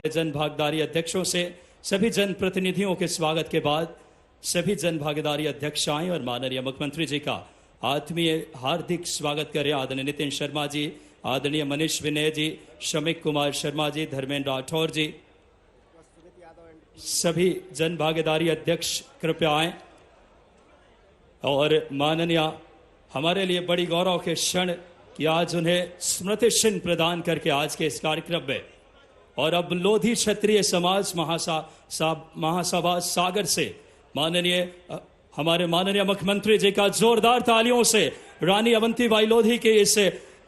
जन भागीदारी अध्यक्षों से सभी जन प्रतिनिधियों के स्वागत के बाद सभी जन भागीदारी अध्यक्ष आए और माननीय मुख्यमंत्री जी का आत्मीय हार्दिक स्वागत करें। आदरणीय नितिन शर्मा जी, आदरणीय मनीष विनय जी, श्रमिक कुमार शर्मा जी, धर्मेंद्र राठौर जी, सभी जन भागीदारी अध्यक्ष कृपया आए। और माननीय, हमारे लिए बड़ी गौरव के क्षण कि आज उन्हें स्मृति चिन्ह प्रदान करके आज के इस कार्यक्रम में और अब लोधी क्षत्रिय समाज महासभा सागर से हमारे माननीय मुख्यमंत्री जी का जोरदार तालियों से रानी अवंतीबाई लोधी की इस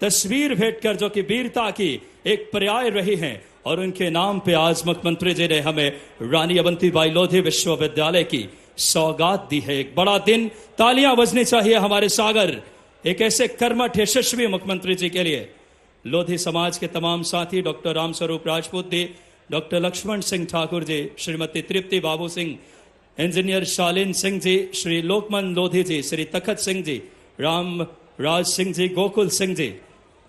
तस्वीर भेंट कर, जो कि वीरता की एक पर्याय रही हैं, और उनके नाम पे आज मुख्यमंत्री जी ने हमें रानी अवंतीबाई लोधी विश्वविद्यालय की सौगात दी है। एक बड़ा दिन, तालियां बजनी चाहिए हमारे सागर एक ऐसे कर्मठ यशस्वी मुख्यमंत्री जी के लिए। लोधी समाज के तमाम साथी, डॉक्टर रामस्वरूप राजपूत जी, डॉक्टर लक्ष्मण सिंह ठाकुर जी, श्रीमती तृप्ति बाबू सिंह, इंजीनियर शालीन सिंह जी, श्री लोकमन लोधी जी, श्री तखत सिंह जी, राम राज सिंह जी, गोकुल सिंह जी।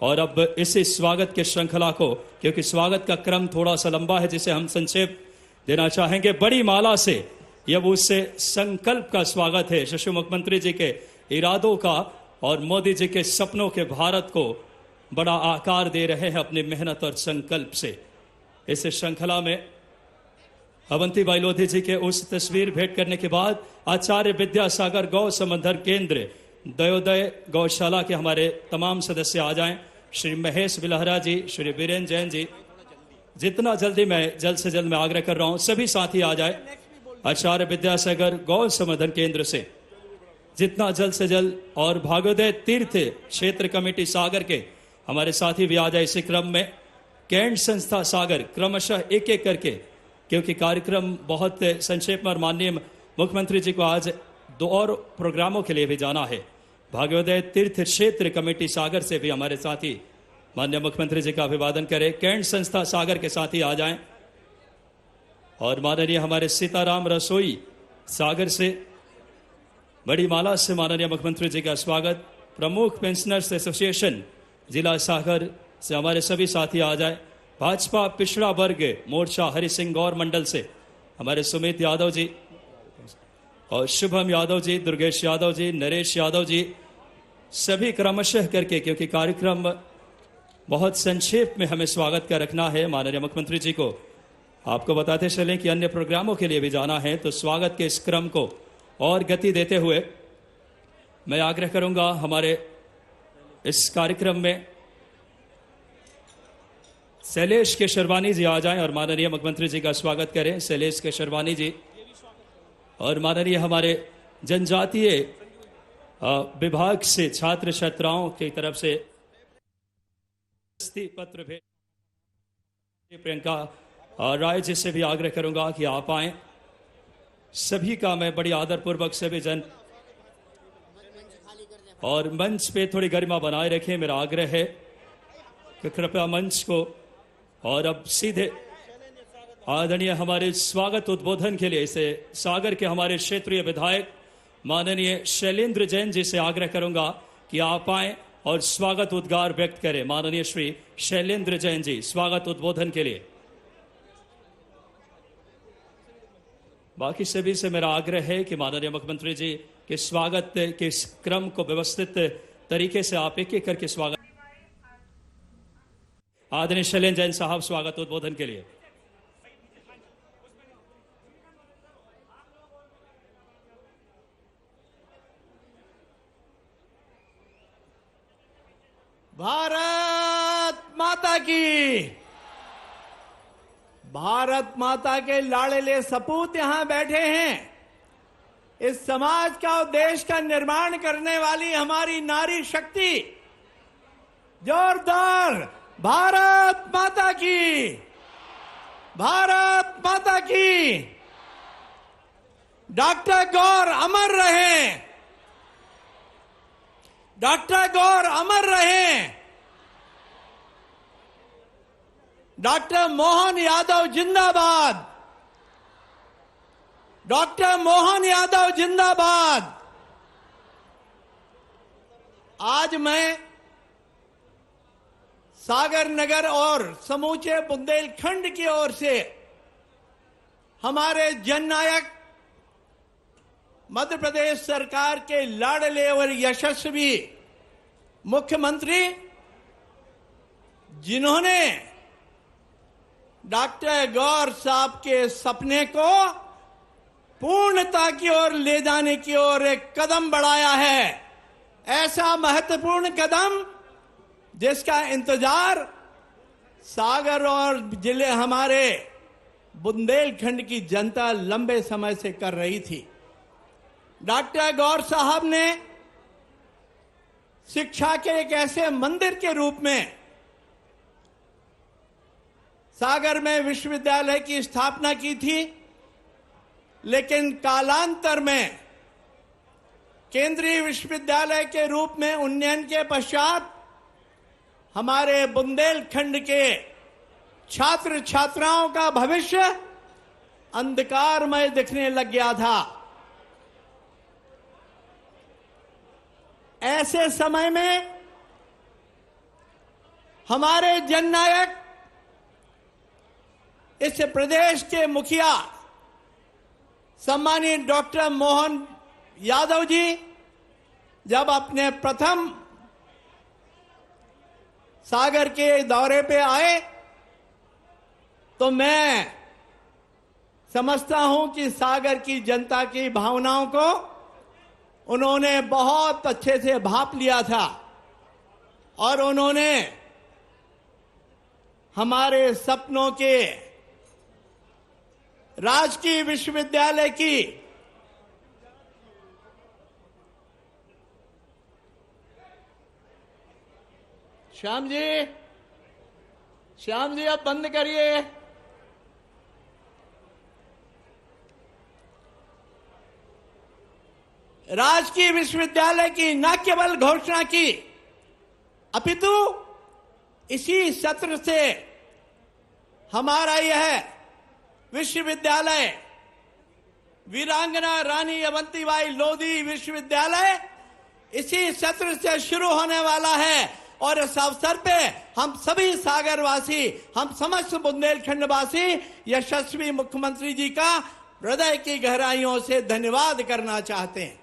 और अब इसी स्वागत के श्रृंखला को, क्योंकि स्वागत का क्रम थोड़ा सा लंबा है, जिसे हम संक्षेप देना चाहेंगे। बड़ी माला से यह उससे संकल्प का स्वागत है, यशस्वी मुख्यमंत्री जी के इरादों का और मोदी जी के सपनों के भारत को बड़ा आकार दे रहे हैं अपनी मेहनत और संकल्प से। इस श्रृंखला में अवंतीबाई लोधी जी के उस तस्वीर भेंट करने के बाद आचार्य विद्यासागर गौ संवर्धन केंद्र दयोदय गौशाला के हमारे तमाम सदस्य आ जाएं। श्री महेश बिलहरा जी, श्री बीरेन जैन जी, जितना जल्दी जल्द से जल्द मैं आग्रह कर रहा हूं सभी साथी आ जाए। आचार्य विद्यासागर गौ संवर्धन केंद्र से जितना जल्द से जल्द, और भागोदय तीर्थ क्षेत्र कमेटी सागर के हमारे साथी भी आ जाए इसी क्रम में। कैंट संस्था सागर क्रमशः एक एक करके, क्योंकि कार्यक्रम बहुत संक्षेप में और माननीय मुख्यमंत्री जी को आज 2 और प्रोग्रामों के लिए भी जाना है। भागोदय तीर्थ क्षेत्र कमेटी सागर से भी हमारे साथी माननीय मुख्यमंत्री जी का अभिवादन करें। कैंट संस्था सागर के साथी आ जाएं। और माननीय हमारे सीताराम रसोई सागर से बड़ी माला से माननीय मुख्यमंत्री जी का स्वागत। प्रमुख पेंशनर्स एसोसिएशन जिला सागर से हमारे सभी साथी आ जाए। भाजपा पिछड़ा वर्ग मोर्चा हरि सिंह गौर मंडल से हमारे सुमित यादव जी और शुभम यादव जी, दुर्गेश यादव जी, नरेश यादव जी, सभी क्रमशः करके, क्योंकि कार्यक्रम बहुत संक्षेप में हमें स्वागत का रखना है। माननीय मुख्यमंत्री जी को आपको बताते चलें कि अन्य प्रोग्रामों के लिए भी जाना है, तो स्वागत के इस क्रम को और गति देते हुए मैं आग्रह करूंगा हमारे इस कार्यक्रम में शैलेश के शर्वानी जी आ जाएं और माननीय मुख्यमंत्री जी का स्वागत करें। शैलेश के शर्वानी जी और माननीय हमारे जनजातीय विभाग से छात्र छात्राओं की तरफ से पत्र भेज प्रियंका राय जी से भी आग्रह करूंगा कि आप आए। सभी का मैं बड़ी आदरपूर्वक सभी जन और मंच पे थोड़ी गरिमा बनाए रखें, मेरा आग्रह है कि कृपया मंच को। और अब सीधे आदरणीय हमारे स्वागत उद्बोधन के लिए इसे सागर के हमारे क्षेत्रीय विधायक माननीय शैलेंद्र जैन जी से आग्रह करूंगा कि आप आए और स्वागत उद्गार व्यक्त करें। माननीय श्री शैलेंद्र जैन जी स्वागत उद्बोधन के लिए। बाकी सभी से मेरा आग्रह है कि माननीय मुख्यमंत्री जी के स्वागत के इस क्रम को व्यवस्थित तरीके से आप एक एक करके स्वागत। आदरणीय शैलेंद्र जैन साहब स्वागत उद्बोधन के लिए। भारत माता की, भारत माता के लाड़ले सपूत यहां बैठे हैं। इस समाज का और देश का निर्माण करने वाली हमारी नारी शक्ति, जोरदार भारत माता की, भारत माता की। डॉक्टर गौर अमर रहें, डॉक्टर गौर अमर रहें। डॉक्टर मोहन यादव जिंदाबाद, डॉक्टर मोहन यादव जिंदाबाद। आज मैं सागर नगर और समूचे बुंदेलखंड की ओर से हमारे जननायक मध्य प्रदेश सरकार के लाडले और यशस्वी मुख्यमंत्री, जिन्होंने डॉक्टर गौर साहब के सपने को पूर्णता की ओर ले जाने की ओर एक कदम बढ़ाया है। ऐसा महत्वपूर्ण कदम जिसका इंतजार सागर और जिले हमारे बुंदेलखंड की जनता लंबे समय से कर रही थी। डॉक्टर गौर साहब ने शिक्षा के एक ऐसे मंदिर के रूप में सागर में विश्वविद्यालय की स्थापना की थी, लेकिन कालांतर में केंद्रीय विश्वविद्यालय के रूप में उन्नयन के पश्चात हमारे बुंदेलखंड के छात्र छात्राओं का भविष्य अंधकारमय दिखने लग गया था। ऐसे समय में हमारे जननायक इस प्रदेश के मुखिया सम्मानीय डॉक्टर मोहन यादव जी जब अपने प्रथम सागर के दौरे पे आए तो मैं समझता हूं कि सागर की जनता की भावनाओं को उन्होंने बहुत अच्छे से भांप लिया था और उन्होंने हमारे सपनों के राजकीय विश्वविद्यालय की श्याम जी अब बंद करिए। राजकीय विश्वविद्यालय की न केवल घोषणा की, अपितु इसी सत्र से हमारा यह विश्वविद्यालय वीरांगना रानी अवंतीबाई लोधी विश्वविद्यालय इसी सत्र से शुरू होने वाला है और इस अवसर पे हम सभी सागरवासी, हम समस्त बुंदेलखंडवासी यशस्वी मुख्यमंत्री जी का हृदय की गहराइयों से धन्यवाद करना चाहते हैं।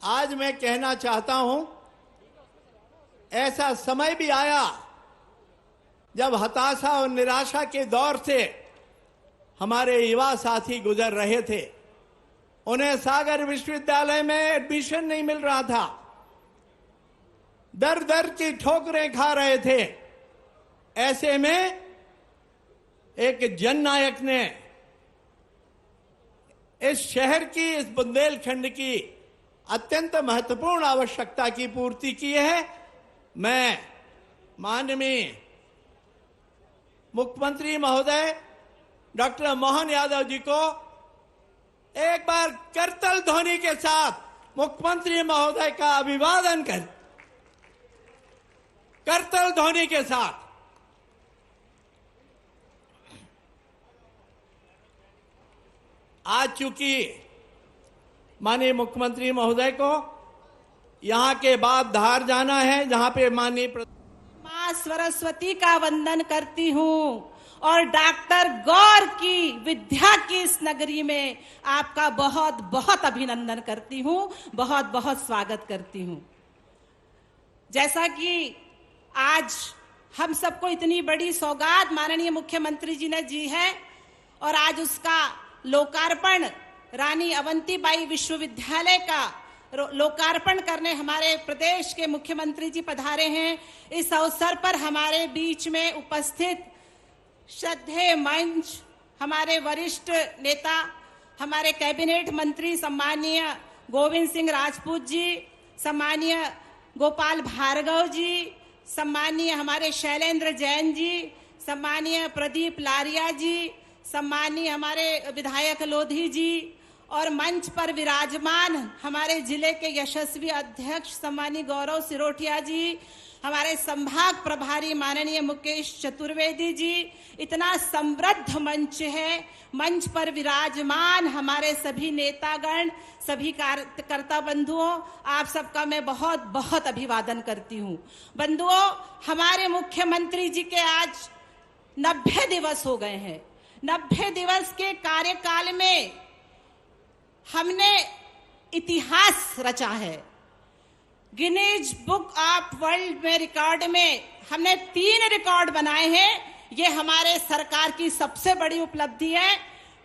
आज मैं कहना चाहता हूं, ऐसा समय भी आया जब हताशा और निराशा के दौर से हमारे युवा साथी गुजर रहे थे। उन्हें सागर विश्वविद्यालय में एडमिशन नहीं मिल रहा था, दर दर की ठोकरें खा रहे थे। ऐसे में एक जननायक ने इस शहर की, इस बुंदेलखंड की अत्यंत महत्वपूर्ण आवश्यकता की पूर्ति की है। मैं माननीय मुख्यमंत्री महोदय डॉक्टर मोहन यादव जी को एक बार करतल ध्वनि के साथ मुख्यमंत्री महोदय का अभिवादन करतल ध्वनि के साथ। आज चूंकि माननीय मुख्यमंत्री महोदय को यहां के बाद धार जाना है, जहां पे माननीय मां सरस्वती का वंदन करती हूं और डॉक्टर गौर की विद्या की इस नगरी में आपका बहुत बहुत अभिनंदन करती हूं, बहुत बहुत स्वागत करती हूं। जैसा कि आज हम सबको इतनी बड़ी सौगात माननीय मुख्यमंत्री जी ने दी है और आज उसका लोकार्पण रानी अवंतीबाई विश्वविद्यालय का लोकार्पण करने हमारे प्रदेश के मुख्यमंत्री जी पधारे हैं। इस अवसर पर हमारे बीच में उपस्थित श्रद्धेय मंच हमारे वरिष्ठ नेता, हमारे कैबिनेट मंत्री सम्मानीय गोविंद सिंह राजपूत जी, सम्मानीय गोपाल भार्गव जी, सम्मानीय हमारे शैलेंद्र जैन जी, सम्मानीय प्रदीप लारिया जी, सम्मानीय हमारे विधायक लोधी जी और मंच पर विराजमान हमारे जिले के यशस्वी अध्यक्ष सम्मानीय गौरव सिरोठिया जी, हमारे संभाग प्रभारी माननीय मुकेश चतुर्वेदी जी, इतना समृद्ध मंच है, मंच पर विराजमान हमारे सभी नेतागण, सभी कार्यकर्ता बंधुओं, आप सबका मैं बहुत बहुत अभिवादन करती हूँ। बंधुओं, हमारे मुख्यमंत्री जी के आज 90 दिवस हो गए हैं। 90 दिवस के कार्यकाल में हमने इतिहास रचा है। गिनीज बुक ऑफ वर्ल्ड में रिकॉर्ड में हमने 3 रिकॉर्ड बनाए हैं। ये हमारे सरकार की सबसे बड़ी उपलब्धि है।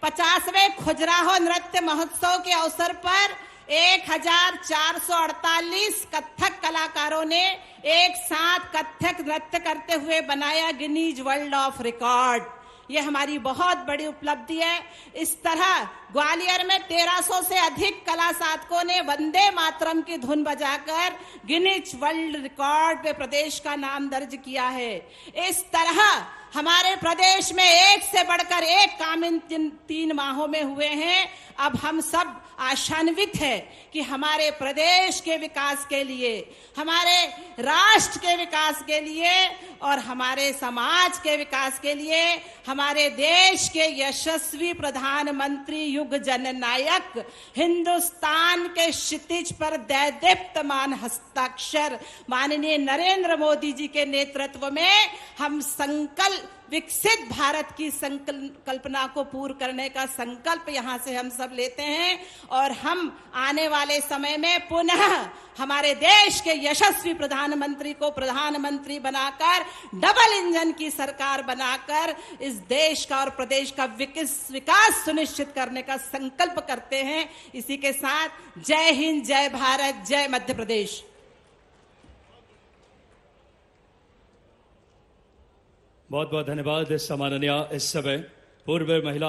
50वें खजुराहो नृत्य महोत्सव के अवसर पर 1448 कथक कलाकारों ने एक साथ कथक नृत्य करते हुए बनाया गिनीज वर्ल्ड ऑफ रिकॉर्ड। ये हमारी बहुत बड़ी उपलब्धि है। इस तरह ग्वालियर में 1300 से अधिक कला साधकों ने वंदे मातरम की धुन बजाकर गिनीज वर्ल्ड रिकॉर्ड में प्रदेश का नाम दर्ज किया है। इस तरह हमारे प्रदेश में एक से बढ़कर एक काम इन 3 माहों में हुए हैं। अब हम सब आशान्वित है कि हमारे प्रदेश के विकास के लिए, हमारे राष्ट्र के विकास के लिए और हमारे समाज के विकास के लिए हमारे देश के यशस्वी प्रधानमंत्री, युग जननायक, हिंदुस्तान के क्षितिज पर दैदीप्यमान हस्ताक्षर माननीय नरेंद्र मोदी जी के नेतृत्व में हम विकसित भारत की संकल्पना को पूर्ण करने का संकल्प यहाँ से हम सब लेते हैं और हम आने वाले समय में पुनः हमारे देश के यशस्वी प्रधानमंत्री को प्रधानमंत्री बनाकर, डबल इंजन की सरकार बनाकर इस देश का और प्रदेश का विकास सुनिश्चित करने का संकल्प करते हैं। इसी के साथ जय हिंद, जय भारत, जय मध्य प्रदेश। बहुत बहुत धन्यवाद सम्माननीय इस समय पूर्व महिला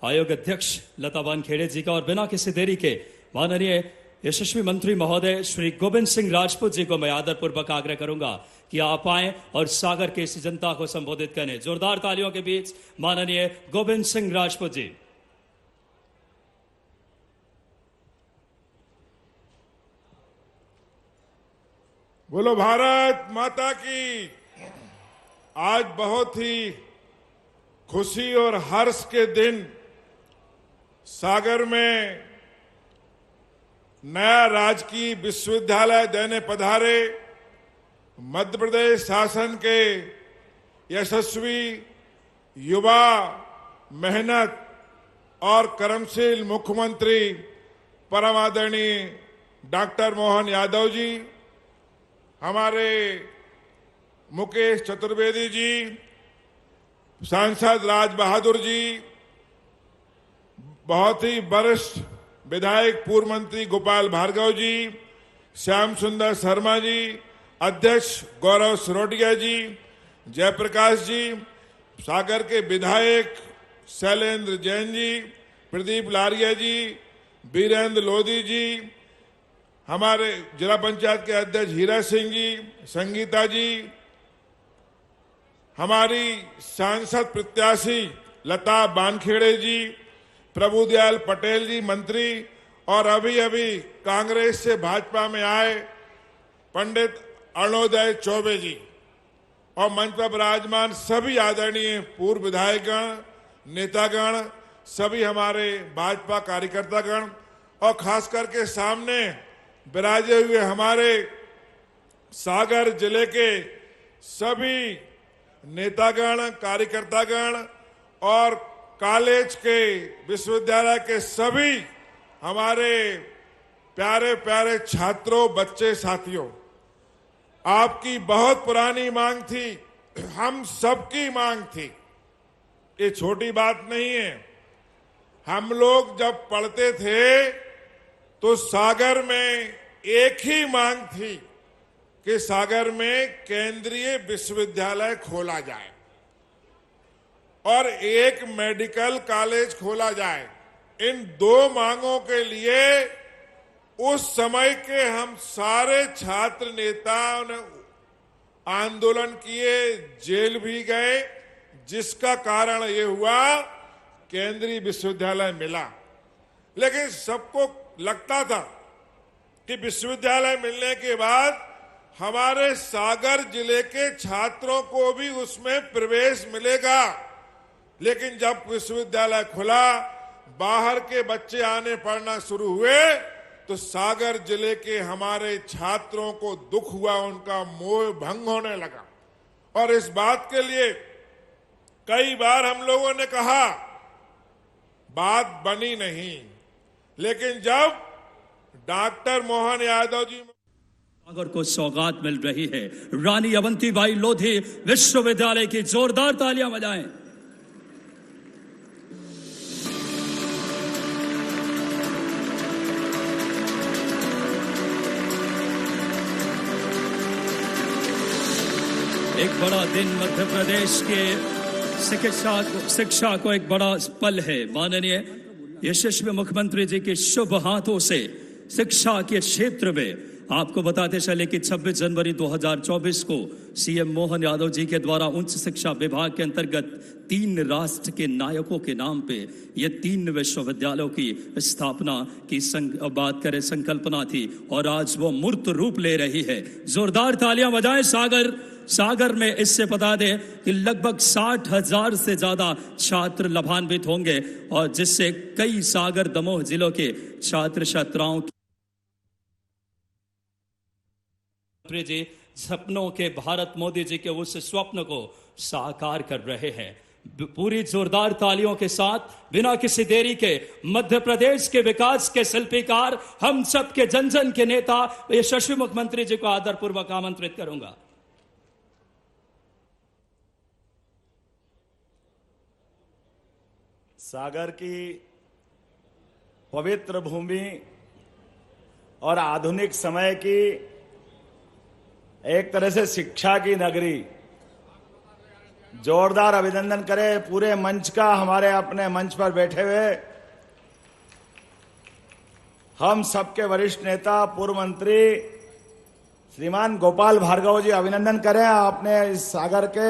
आयोग अध्यक्ष लता वानखेड़े जी का। और बिना किसी देरी के माननीय यशस्वी मंत्री महोदय श्री गोविंद सिंह राजपूत जी को मैं आदरपूर्वक आग्रह करूंगा कि आप आएं और सागर के इस जनता को संबोधित करें। जोरदार तालियों के बीच माननीय गोविंद सिंह राजपूत जी। बोलो भारत माता की। आज बहुत ही खुशी और हर्ष के दिन सागर में नया राजकीय विश्वविद्यालय देने पधारे मध्य प्रदेश शासन के यशस्वी युवा, मेहनत और कर्मशील मुख्यमंत्री परम आदरणीय डॉक्टर मोहन यादव जी, हमारे मुकेश चतुर्वेदी जी, सांसद राज बहादुर जी, बहुत ही वरिष्ठ विधायक पूर्व मंत्री गोपाल भार्गव जी, श्याम सुंदर शर्मा जी, अध्यक्ष गौरव सरोटिया जी, जयप्रकाश जी, सागर के विधायक शैलेंद्र जैन जी, प्रदीप लारिया जी, वीरेंद्र लोधी जी, हमारे जिला पंचायत के अध्यक्ष हीरा सिंह जी, संगीता जी, हमारी सांसद प्रत्याशी लता वानखेड़े जी, प्रभुदयाल पटेल जी मंत्री, और अभी अभी कांग्रेस से भाजपा में आए पंडित अरुणोदय चौबे जी, और मंच पर विराजमान सभी आदरणीय पूर्व विधायकगण, नेतागण, सभी हमारे भाजपा कार्यकर्तागण, और खास करके सामने विराजे हुए हमारे सागर जिले के सभी नेतागण, कार्यकर्तागण और कॉलेज के, विश्वविद्यालय के सभी हमारे प्यारे प्यारे छात्रों, बच्चे, साथियों, आपकी बहुत पुरानी मांग थी, हम सबकी मांग थी, ये छोटी बात नहीं है। हम लोग जब पढ़ते थे तो सागर में एक ही मांग थी कि सागर में केंद्रीय विश्वविद्यालय खोला जाए और एक मेडिकल कॉलेज खोला जाए। इन 2 मांगों के लिए उस समय के हम सारे छात्र नेताओं ने आंदोलन किए, जेल भी गए, जिसका कारण ये हुआ केंद्रीय विश्वविद्यालय मिला। लेकिन सबको लगता था कि विश्वविद्यालय मिलने के बाद हमारे सागर जिले के छात्रों को भी उसमें प्रवेश मिलेगा। लेकिन जब विश्वविद्यालय खुला, बाहर के बच्चे आने पढ़ना शुरू हुए, तो सागर जिले के हमारे छात्रों को दुख हुआ, उनका मोह भंग होने लगा। और इस बात के लिए कई बार हम लोगों ने कहा, बात बनी नहीं। लेकिन जब डॉक्टर मोहन यादव जी सागर को सौगात मिल रही है, रानी अवंतीबाई लोधी विश्वविद्यालय की जोरदार तालियां बजाएं। एक बड़ा दिन मध्य प्रदेश के शिक्षा को एक बड़ा पल है। माननीय यशस्वी मुख्यमंत्री जी के शुभ हाथों से शिक्षा के क्षेत्र में आपको बताते चले कि 26 जनवरी 2024 को सीएम मोहन यादव जी के द्वारा उच्च शिक्षा विभाग के अंतर्गत 3 राष्ट्र के नायकों के नाम पे ये 3 विश्वविद्यालयों की स्थापना की बात करें संकल्पना थी, और आज वो मूर्त रूप ले रही है। जोरदार तालियां बजाएं। सागर में इससे बता दें कि लगभग 60,000 से ज्यादा छात्र लाभान्वित होंगे, और जिससे कई सागर दमोह जिलों के छात्र छात्राओं जी सपनों के भारत मोदी जी के उस स्वप्न को साकार कर रहे हैं। पूरी जोरदार तालियों के साथ, बिना किसी देरी के, मध्य प्रदेश के विकास के शिल्पीकार, हम सब के जन जन के नेता यशस्वी मुख्यमंत्री जी को आदरपूर्वक आमंत्रित करूंगा। सागर की पवित्र भूमि और आधुनिक समय की एक तरह से शिक्षा की नगरी, जोरदार अभिनंदन करें पूरे मंच का, हमारे अपने मंच पर बैठे हुए हम सबके वरिष्ठ नेता पूर्व मंत्री श्रीमान गोपाल भार्गव जी, अभिनंदन करें। आपने इस सागर के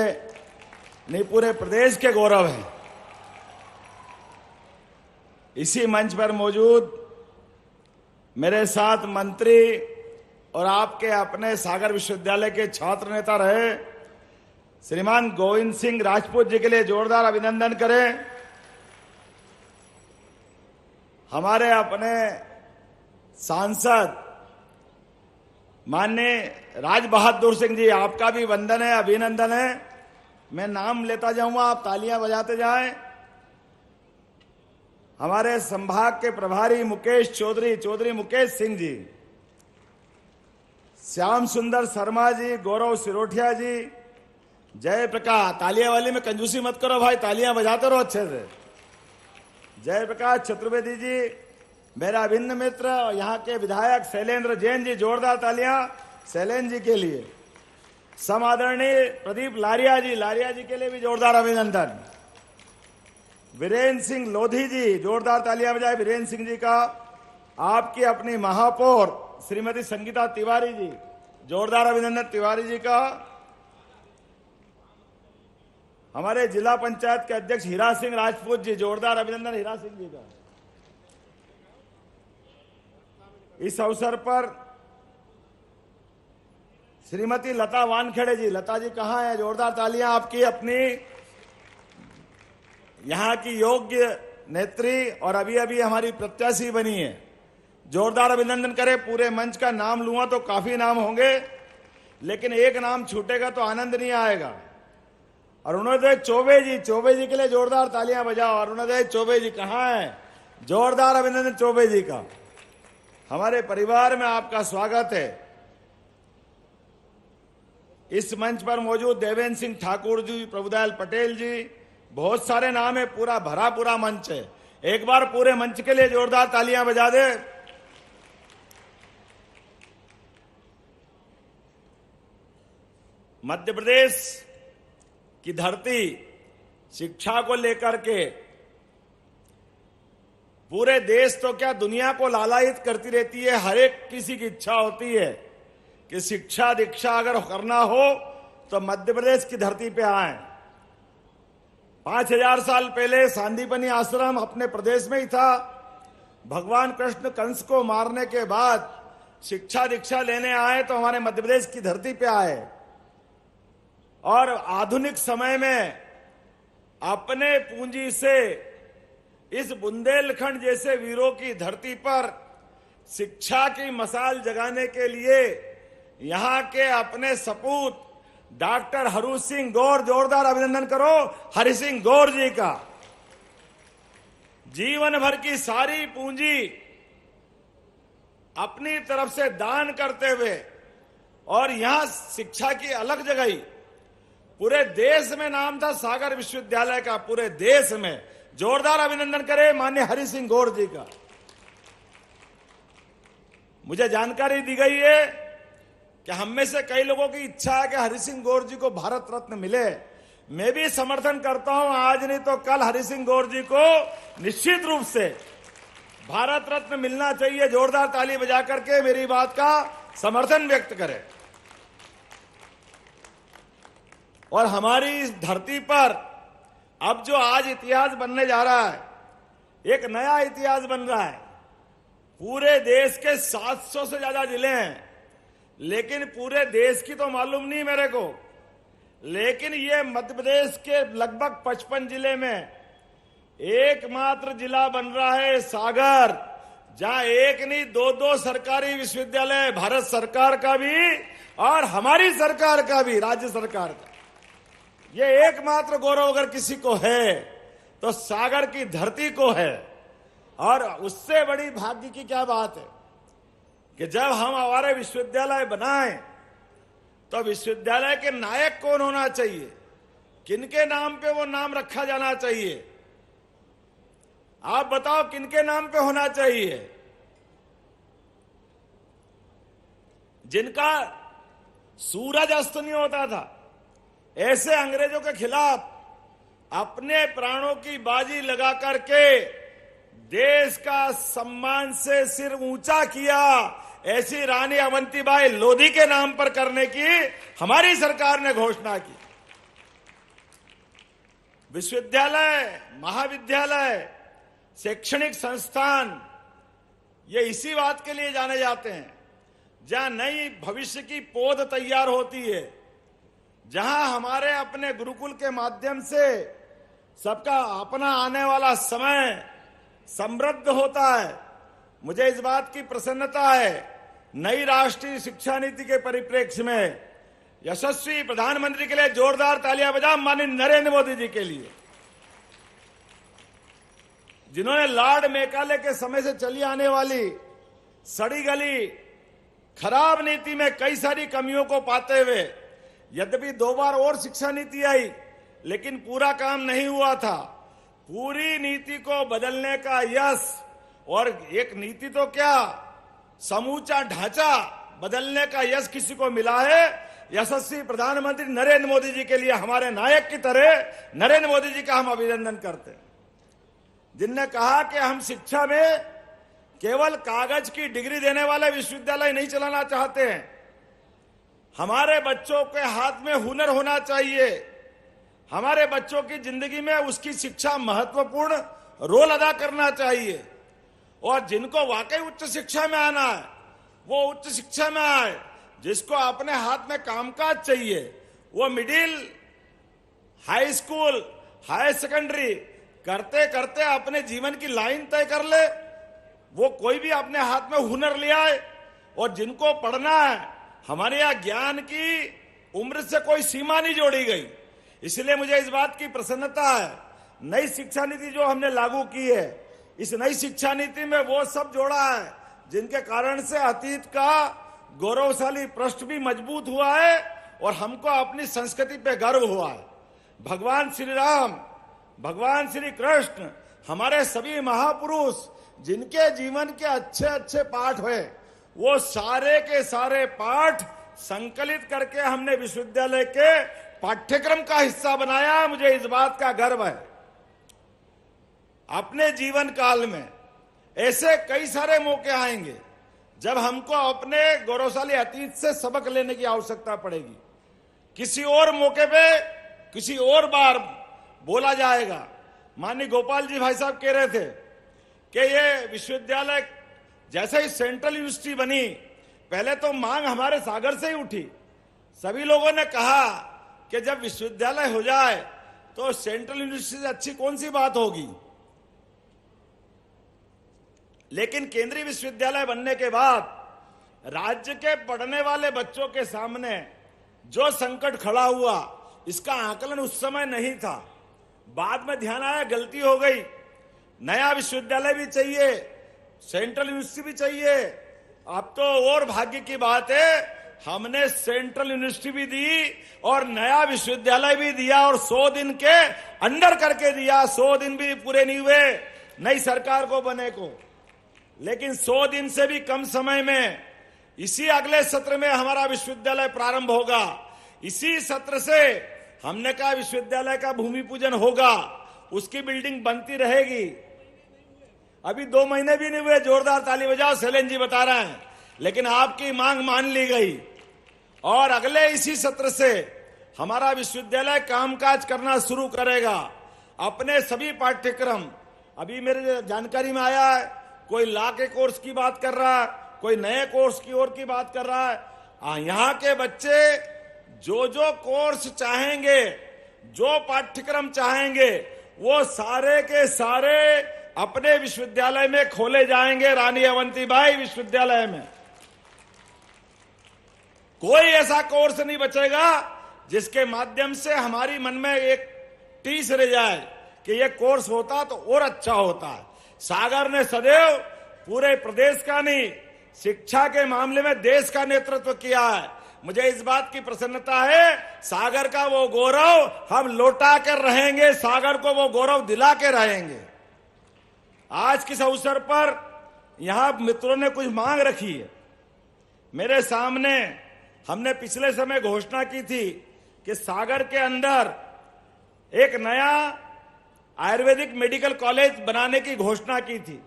नहीं पूरे प्रदेश के गौरव हैं। इसी मंच पर मौजूद मेरे साथ मंत्री और आपके अपने सागर विश्वविद्यालय के छात्र नेता रहे श्रीमान गोविंद सिंह राजपूत जी के लिए जोरदार अभिनंदन करें। हमारे अपने सांसद माननीय राज बहादुर सिंह जी, आपका भी वंदन है, अभिनंदन है। मैं नाम लेता जाऊंगा, आप तालियां बजाते जाएं। हमारे संभाग के प्रभारी मुकेश चौधरी मुकेश सिंह जी, श्याम सुंदर शर्मा जी, गौरव सिरोठिया जी, जय प्रकाश, तालियां वाली में कंजूसी मत करो भाई, तालियां बजाते रहो अच्छे से। जय प्रकाश चतुर्वेदी जी, मेरा अभिन्न मित्र, यहाँ के विधायक शैलेंद्र जैन जी, जोरदार तालियां शैलेंद्र जी के लिए। समादरणीय प्रदीप लारिया जी के लिए भी जोरदार अभिनंदन। वीरेंद्र सिंह लोधी जी, जोरदार तालियां बजाए वीरेंद्र सिंह जी का। आपकी अपनी महापौर श्रीमती संगीता तिवारी जी, जोरदार अभिनंदन तिवारी जी का। हमारे जिला पंचायत के अध्यक्ष हीरा सिंह राजपूत जी, जोरदार अभिनंदन हीरा सिंह जी का। इस अवसर पर श्रीमती लता वानखेड़े जी, लता जी कहां है, जोरदार तालियां आपकी अपनी यहां की योग्य नेत्री और अभी हमारी प्रत्याशी बनी है। जोरदार अभिनंदन करें। पूरे मंच का नाम लूंगा तो काफी नाम होंगे, लेकिन एक नाम छूटेगा तो आनंद नहीं आएगा। अरुणोदय चौबे जी के लिए जोरदार तालियां बजाओ। अरुणोदय चौबे जी कहां है, जोरदार अभिनंदन चौबे जी का। हमारे परिवार में आपका स्वागत है। इस मंच पर मौजूद देवेंद्र सिंह ठाकुर जी, प्रभुदयाल पटेल जी, बहुत सारे नाम है, पूरा मंच है। एक बार पूरे मंच के लिए जोरदार तालियां बजा दे। मध्य प्रदेश की धरती शिक्षा को लेकर के पूरे देश तो क्या दुनिया को लालायित करती रहती है। हर एक किसी की इच्छा होती है कि शिक्षा दीक्षा अगर करना हो तो मध्य प्रदेश की धरती पे आए। 5000 साल पहले सांदीपनी आश्रम अपने प्रदेश में ही था। भगवान कृष्ण कंस को मारने के बाद शिक्षा दीक्षा लेने आए तो हमारे मध्य प्रदेश की धरती पे आए और आधुनिक समय में अपने पूंजी से इस बुंदेलखंड जैसे वीरों की धरती पर शिक्षा की मशाल जगाने के लिए यहां के अपने सपूत डॉक्टर हरि सिंह गौर, जोरदार अभिनंदन करो हरि सिंह गौर जी का। जीवन भर की सारी पूंजी अपनी तरफ से दान करते हुए और यहां शिक्षा की अलग जगह पूरे देश में नाम था सागर विश्वविद्यालय का, पूरे देश में। जोरदार अभिनंदन करें माननीय हरि सिंह गौर जी का। मुझे जानकारी दी गई है कि हम में से कई लोगों की इच्छा है कि हरि सिंह गौर जी को भारत रत्न मिले। मैं भी समर्थन करता हूं, आज नहीं तो कल हरि सिंह गौर जी को निश्चित रूप से भारत रत्न मिलना चाहिए। जोरदार ताली बजा करके मेरी बात का समर्थन व्यक्त करें। और हमारी इस धरती पर अब जो आज इतिहास बनने जा रहा है, एक नया इतिहास बन रहा है। पूरे देश के 700 से ज्यादा जिले हैं, लेकिन पूरे देश की तो मालूम नहीं मेरे को, लेकिन ये मध्य प्रदेश के लगभग 55 जिले में एकमात्र जिला बन रहा है सागर, जहां एक नहीं दो सरकारी विश्वविद्यालय, भारत सरकार का भी और हमारी सरकार का भी, राज्य सरकार का। ये एकमात्र गौरव अगर किसी को है तो सागर की धरती को है। और उससे बड़ी भाग्य की क्या बात है कि जब हम हमारे विश्वविद्यालय बनाएं तो विश्वविद्यालय के नायक कौन होना चाहिए, किनके नाम पे वो नाम रखा जाना चाहिए। आप बताओ किनके नाम पे होना चाहिए? जिनका सूरज अस्त नहीं होता था, ऐसे अंग्रेजों के खिलाफ अपने प्राणों की बाजी लगा करके देश का सम्मान से सिर ऊंचा किया, ऐसी रानी अवंतीबाई लोधी के नाम पर करने की हमारी सरकार ने घोषणा की। विश्वविद्यालय, महाविद्यालय, शैक्षणिक संस्थान ये इसी बात के लिए जाने जाते हैं जहां नई भविष्य की पौध तैयार होती है, जहां हमारे अपने गुरुकुल के माध्यम से सबका अपना आने वाला समय समृद्ध होता है। मुझे इस बात की प्रसन्नता है, नई राष्ट्रीय शिक्षा नीति के परिप्रेक्ष्य में यशस्वी प्रधानमंत्री के लिए जोरदार तालियां बजाओ माननीय नरेंद्र मोदी जी के लिए, जिन्होंने लॉर्ड मेकाले के समय से चली आने वाली सड़ी गली खराब नीति में कई सारी कमियों को पाते हुए, यद्यपि 2 बार और शिक्षा नीति आई लेकिन पूरा काम नहीं हुआ था, पूरी नीति को बदलने का यश, और एक नीति तो क्या समूचा ढांचा बदलने का यश किसी को मिला है, यशस्वी प्रधानमंत्री नरेंद्र मोदी जी के लिए हमारे नायक की तरह नरेंद्र मोदी जी का हम अभिनंदन करते हैं, जिनने कहा कि हम शिक्षा में केवल कागज की डिग्री देने वाले विश्वविद्यालय नहीं चलाना चाहते हैं, हमारे बच्चों के हाथ में हुनर होना चाहिए, हमारे बच्चों की जिंदगी में उसकी शिक्षा महत्वपूर्ण रोल अदा करना चाहिए, और जिनको वाकई उच्च शिक्षा में आना है वो उच्च शिक्षा में आए, जिसको अपने हाथ में कामकाज चाहिए वो middle, high school, high secondary करते करते अपने जीवन की लाइन तय कर ले, वो कोई भी अपने हाथ में हुनर ले आए। और जिनको पढ़ना है, हमारे यहाँ ज्ञान की उम्र से कोई सीमा नहीं जोड़ी गई, इसलिए मुझे इस बात की प्रसन्नता है, नई शिक्षा नीति जो हमने लागू की है, इस नई शिक्षा नीति में वो सब जोड़ा है जिनके कारण से अतीत का गौरवशाली पृष्ठ भी मजबूत हुआ है और हमको अपनी संस्कृति पे गर्व हुआ है। भगवान श्री राम, भगवान श्री कृष्ण, हमारे सभी महापुरुष जिनके जीवन के अच्छे अच्छे पाठ हुए, वो सारे के सारे पाठ संकलित करके हमने विश्वविद्यालय के पाठ्यक्रम का हिस्सा बनाया। मुझे इस बात का गर्व है। अपने जीवन काल में ऐसे कई सारे मौके आएंगे जब हमको अपने गौरवशाली अतीत से सबक लेने की आवश्यकता पड़ेगी। किसी और मौके पे किसी और बार बोला जाएगा। माननीय गोपाल जी भाई साहब कह रहे थे कि ये विश्वविद्यालय जैसे ही सेंट्रल यूनिवर्सिटी बनी, पहले तो मांग हमारे सागर से ही उठी। सभी लोगों ने कहा कि जब विश्वविद्यालय हो जाए तो सेंट्रल यूनिवर्सिटी से अच्छी कौन सी बात होगी। लेकिन केंद्रीय विश्वविद्यालय बनने के बाद राज्य के पढ़ने वाले बच्चों के सामने जो संकट खड़ा हुआ, इसका आकलन उस समय नहीं था। बाद में ध्यान आया गलती हो गई, नया विश्वविद्यालय भी चाहिए, सेंट्रल यूनिवर्सिटी भी चाहिए। अब तो और भाग्य की बात है, हमने सेंट्रल यूनिवर्सिटी भी दी और नया विश्वविद्यालय भी दिया, और 100 दिन के अंदर करके दिया। 100 दिन भी पूरे नहीं हुए नई सरकार को बने को, लेकिन 100 दिन से भी कम समय में इसी अगले सत्र में हमारा विश्वविद्यालय प्रारंभ होगा। इसी सत्र से हमने कहा विश्वविद्यालय का भूमि पूजन होगा, उसकी बिल्डिंग बनती रहेगी। अभी 2 महीने भी नहीं हुए, जोरदार ताली बजाओ, शैलेंद्र जी बता रहे हैं। लेकिन आपकी मांग मान ली गई और अगले इसी सत्र से हमारा विश्वविद्यालय कामकाज करना शुरू करेगा। अपने सभी पाठ्यक्रम, अभी मेरे जानकारी में आया है, कोई लॉ के कोर्स की बात कर रहा है, कोई नए कोर्स की ओर की बात कर रहा है। यहाँ के बच्चे जो जो कोर्स चाहेंगे, जो पाठ्यक्रम चाहेंगे, वो सारे के सारे अपने विश्वविद्यालय में खोले जाएंगे। रानी अवंतीबाई विश्वविद्यालय में कोई ऐसा कोर्स नहीं बचेगा जिसके माध्यम से हमारी मन में एक टीस रह जाए कि ये कोर्स होता तो और अच्छा होता है। सागर ने सदैव पूरे प्रदेश का नहीं, शिक्षा के मामले में देश का नेतृत्व किया है। मुझे इस बात की प्रसन्नता है, सागर का वो गौरव हम लौटा कर रहेंगे, सागर को वो गौरव दिला के रहेंगे। आज किस अवसर पर यहां मित्रों ने कुछ मांग रखी है मेरे सामने। हमने पिछले समय घोषणा की थी कि सागर के अंदर एक नया आयुर्वेदिक मेडिकल कॉलेज बनाने की घोषणा की थी।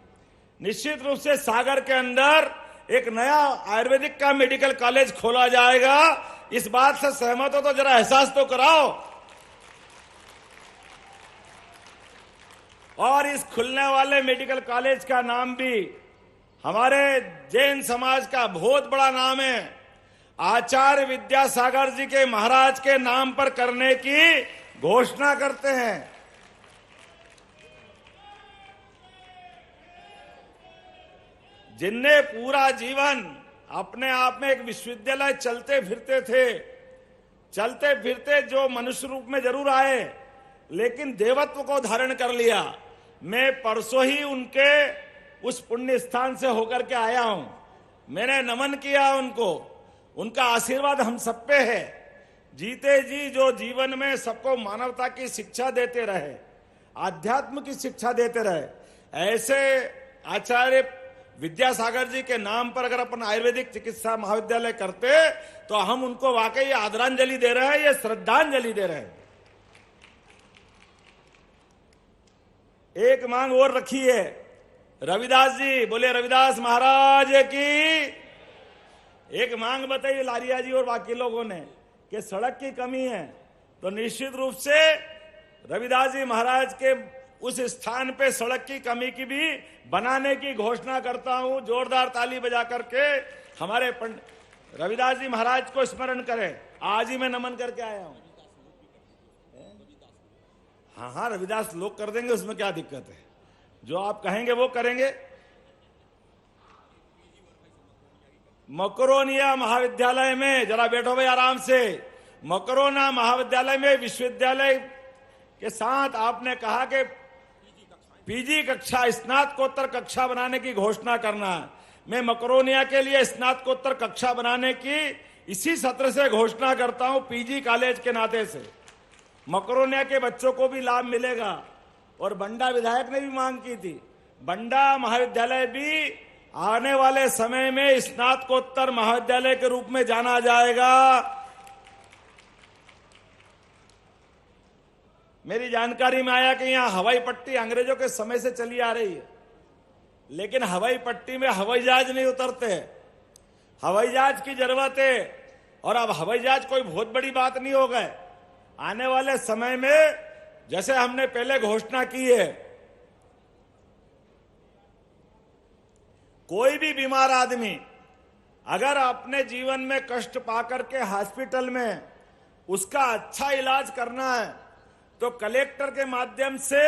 निश्चित रूप से सागर के अंदर एक नया आयुर्वेदिक का मेडिकल कॉलेज खोला जाएगा। इस बात से सहमत हो तो जरा एहसास तो कराओ। और इस खुलने वाले मेडिकल कॉलेज का नाम भी हमारे जैन समाज का बहुत बड़ा नाम है, आचार्य विद्यासागर जी के महाराज के नाम पर करने की घोषणा करते हैं। जिनने पूरा जीवन अपने आप में एक विश्वविद्यालय चलते फिरते जो मनुष्य रूप में जरूर आए, लेकिन देवत्व को धारण कर लिया। मैं परसों ही उनके उस पुण्य स्थान से होकर के आया हूं। मैंने नमन किया उनको, उनका आशीर्वाद हम सब पे है। जीते जी जो जीवन में सबको मानवता की शिक्षा देते रहे, आध्यात्म की शिक्षा देते रहे, ऐसे आचार्य विद्यासागर जी के नाम पर अगर अपन आयुर्वेदिक चिकित्सा महाविद्यालय करते तो हम उनको वाकई आदरांजलि दे रहे हैं, ये श्रद्धांजलि दे रहे हैं। एक मांग और रखी है, रविदास जी बोले, रविदास महाराज की एक मांग बताई लारिया जी और बाकी लोगों ने कि सड़क की कमी है। तो निश्चित रूप से रविदास जी महाराज के उस स्थान पे सड़क की कमी की भी बनाने की घोषणा करता हूं। जोरदार ताली बजा करके हमारे रविदास जी महाराज को स्मरण करें। आज ही मैं नमन करके आया हूं। हाँ, रविदास लोग कर देंगे, उसमें क्या दिक्कत है। जो आप कहेंगे वो करेंगे। मकरोनिया महाविद्यालय में, जरा बैठो भाई आराम से, मकरोना महाविद्यालय में विश्वविद्यालय के साथ आपने कहा कि पीजी कक्षा, स्नातकोत्तर कक्षा बनाने की घोषणा करना। मैं मकरोनिया के लिए स्नातकोत्तर कक्षा बनाने की इसी सत्र से घोषणा करता हूं। पीजी कॉलेज के नाते से मकरोनिया के बच्चों को भी लाभ मिलेगा। और बंडा विधायक ने भी मांग की थी, बंडा महाविद्यालय भी आने वाले समय में स्नातकोत्तर महाविद्यालय के रूप में जाना जाएगा। मेरी जानकारी में आया कि यहां हवाई पट्टी अंग्रेजों के समय से चली आ रही है, लेकिन हवाई पट्टी में हवाई जहाज नहीं उतरते। हवाई जहाज की जरूरत है, और अब हवाई जहाज कोई बहुत बड़ी बात नहीं हो गए। आने वाले समय में जैसे हमने पहले घोषणा की है, कोई भी बीमार आदमी अगर अपने जीवन में कष्ट पाकर के हॉस्पिटल में उसका अच्छा इलाज करना है तो कलेक्टर के माध्यम से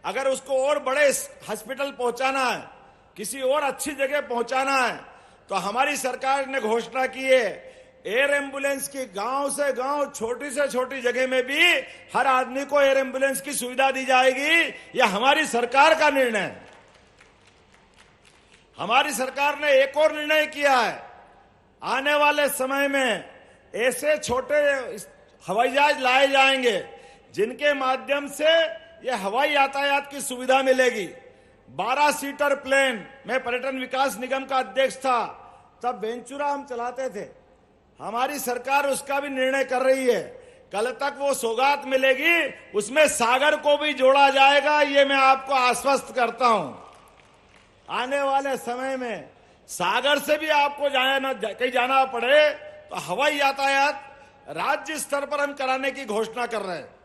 अगर उसको और बड़े हॉस्पिटल पहुंचाना है, किसी और अच्छी जगह पहुंचाना है, तो हमारी सरकार ने घोषणा की है एयर एम्बुलेंस की गांव से गांव, छोटी से छोटी जगह में भी हर आदमी को एयर एम्बुलेंस की सुविधा दी जाएगी। यह हमारी सरकार का निर्णय है। हमारी सरकार ने एक और निर्णय किया है, आने वाले समय में ऐसे छोटे हवाई जहाज लाए जाएंगे जिनके माध्यम से यह हवाई यातायात की सुविधा मिलेगी। 12 सीटर प्लेन, मैं पर्यटन विकास निगम का अध्यक्ष था, तब वेंचुरा हम चलाते थे। हमारी सरकार उसका भी निर्णय कर रही है। कल तक वो सौगात मिलेगी, उसमें सागर को भी जोड़ा जाएगा, ये मैं आपको आश्वस्त करता हूं। आने वाले समय में सागर से भी आपको कहीं जाना पड़े तो हवाई यातायात राज्य स्तर पर हम कराने की घोषणा कर रहे हैं।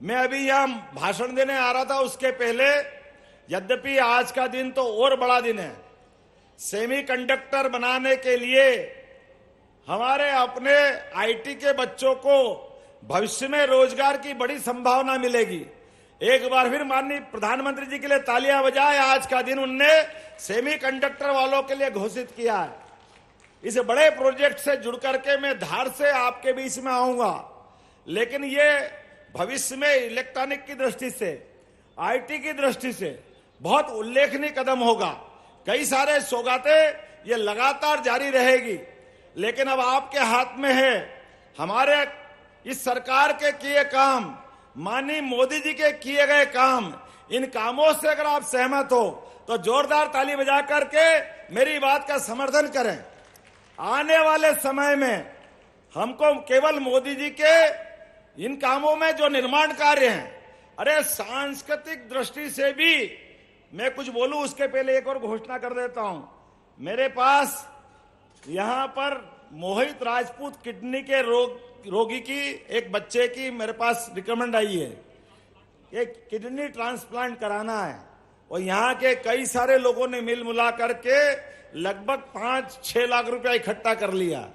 मैं अभी यहां भाषण देने आ रहा था, उसके पहले यद्यपि आज का दिन तो और बड़ा दिन है, सेमीकंडक्टर बनाने के लिए हमारे अपने आईटी के बच्चों को भविष्य में रोजगार की बड़ी संभावना मिलेगी। एक बार फिर माननीय प्रधानमंत्री जी के लिए तालियां बजाएं। आज का दिन उनने सेमीकंडक्टर वालों के लिए घोषित किया है। इस बड़े प्रोजेक्ट से जुड़ करके मैं धार से आपके बीच में आऊंगा, लेकिन ये भविष्य में इलेक्ट्रॉनिक की दृष्टि से, आईटी की दृष्टि से बहुत उल्लेखनीय कदम होगा। कई सारे सौगातें ये लगातार जारी रहेगी, लेकिन अब आपके हाथ में है। हमारे इस सरकार के किए काम, माननीय मोदी जी के किए गए काम, इन कामों से अगर आप सहमत हो तो जोरदार ताली बजा करके मेरी बात का समर्थन करें। आने वाले समय में हमको केवल मोदी जी के इन कामों में जो निर्माण कार्य हैं, अरे सांस्कृतिक दृष्टि से भी मैं कुछ बोलूं उसके पहले एक और घोषणा कर देता हूं। मेरे पास यहां पर मोहित राजपूत किडनी के रोगी की एक बच्चे की मेरे पास रिकमेंड आई है, एक किडनी ट्रांसप्लांट कराना है, और यहाँ के कई सारे लोगों ने मिल मिला करके लगभग 5-6 लाख रुपया इकट्ठा कर लिया,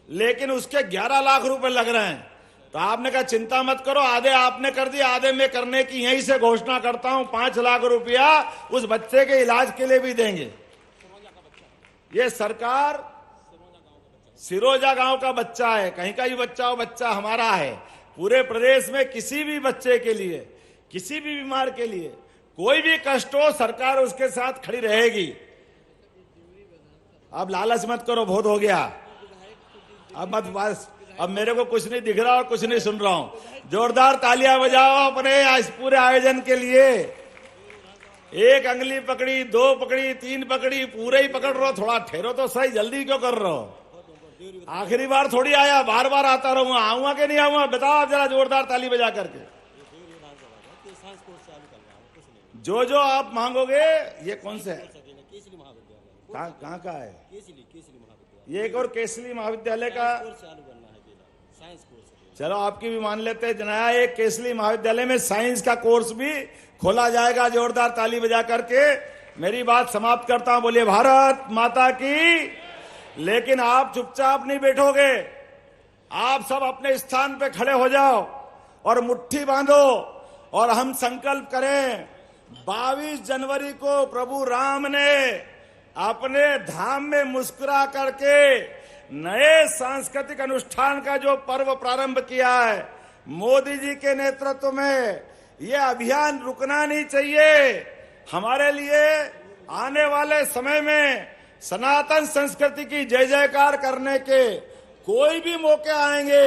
लेकिन उसके 11 लाख रुपए लग रहे हैं। तो आपने कहा चिंता मत करो, आधे आपने कर दिया, आधे मैं करने की यहीं से घोषणा करता हूं। 5 लाख रुपया उस बच्चे के इलाज के लिए भी देंगे। ये सरकार सिरोजा गांव का बच्चा है, कहीं का भी बच्चा हो, बच्चा हमारा है। पूरे प्रदेश में किसी भी बच्चे के लिए, किसी भी बीमार के लिए कोई भी कष्ट हो, सरकार उसके साथ खड़ी रहेगी। अब लालच मत करो, बहुत हो गया, अब मत बस। अब मेरे को कुछ नहीं दिख रहा और कुछ नहीं सुन रहा हूं। जोरदार तालियां बजाओ अपने इस पूरे आयोजन के लिए। एक अंगली पकड़ी, 2 पकड़ी, 3 पकड़ी, पूरे ही पकड़ रहे हो, थोड़ा ठहरो तो सही, जल्दी क्यों कर रहे हो? आखिरी बार थोड़ी आया, बार बार आता रहूंगा, आऊंगा कि नहीं आऊंगा बताओ आप जरा जोरदार ताली बजा करके। जो आप मांगोगे, ये कौन से है, कहाँ का है? ये एक और केसरी महाविद्यालय का, चलो आपकी भी मान लेते हैं। नया एक केसरी महाविद्यालय में साइंस का कोर्स भी खोला जाएगा। जोरदार ताली बजा करके मेरी बात समाप्त करता हूं। बोलिए भारत माता की। लेकिन आप चुपचाप नहीं बैठोगे, आप सब अपने स्थान पे खड़े हो जाओ और मुट्ठी बांधो और हम संकल्प करें। 22 जनवरी को प्रभु राम ने अपने धाम में मुस्कुरा करके नए सांस्कृतिक अनुष्ठान का जो पर्व प्रारंभ किया है, मोदी जी के नेतृत्व में यह अभियान रुकना नहीं चाहिए। हमारे लिए आने वाले समय में सनातन संस्कृति की जय जयकार करने के कोई भी मौके आएंगे,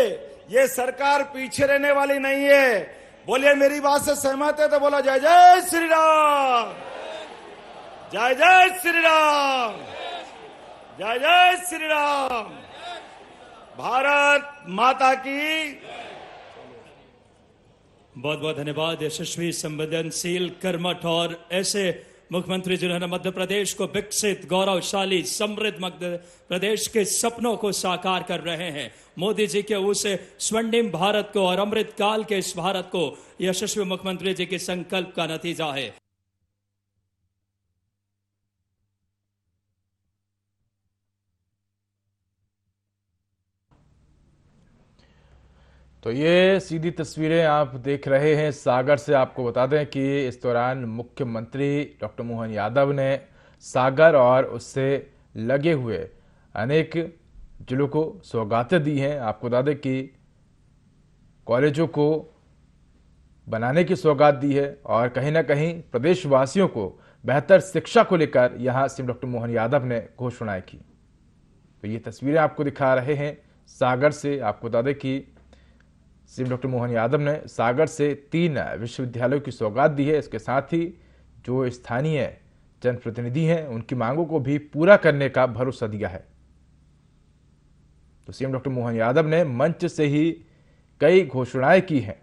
ये सरकार पीछे रहने वाली नहीं है। बोलिए मेरी बात से सहमत है तो बोला जय जय श्री राम, जय जय श्री राम, जय जय श्री राम। भारत माता की। बहुत बहुत धन्यवाद। यशस्वी, संवेदनशील, कर्मठ और ऐसे मुख्यमंत्री जिन्होंने मध्य प्रदेश को विकसित, गौरवशाली, समृद्ध मध्य प्रदेश के सपनों को साकार कर रहे हैं। मोदी जी के उस स्वर्णिम भारत को और अमृत काल के इस भारत को यशस्वी मुख्यमंत्री जी के संकल्प का नतीजा है। तो ये सीधी तस्वीरें आप देख रहे हैं सागर से। आपको बता दें कि इस दौरान मुख्यमंत्री डॉक्टर मोहन यादव ने सागर और उससे लगे हुए अनेक जिलों को सौगातें दी हैं। आपको बता दें कि कॉलेजों को बनाने की सौगात दी है और कहीं ना कहीं प्रदेशवासियों को बेहतर शिक्षा को लेकर यहां सीएम डॉक्टर मोहन यादव ने घोषणाएं की। तो ये तस्वीरें आपको दिखा रहे हैं सागर से। आपको बता दें कि सीएम डॉक्टर मोहन यादव ने सागर से 3 विश्वविद्यालयों की सौगात दी है। इसके साथ ही जो स्थानीय जनप्रतिनिधि हैं उनकी मांगों को भी पूरा करने का भरोसा दिया है। तो सीएम डॉक्टर मोहन यादव ने मंच से ही कई घोषणाएं की हैं।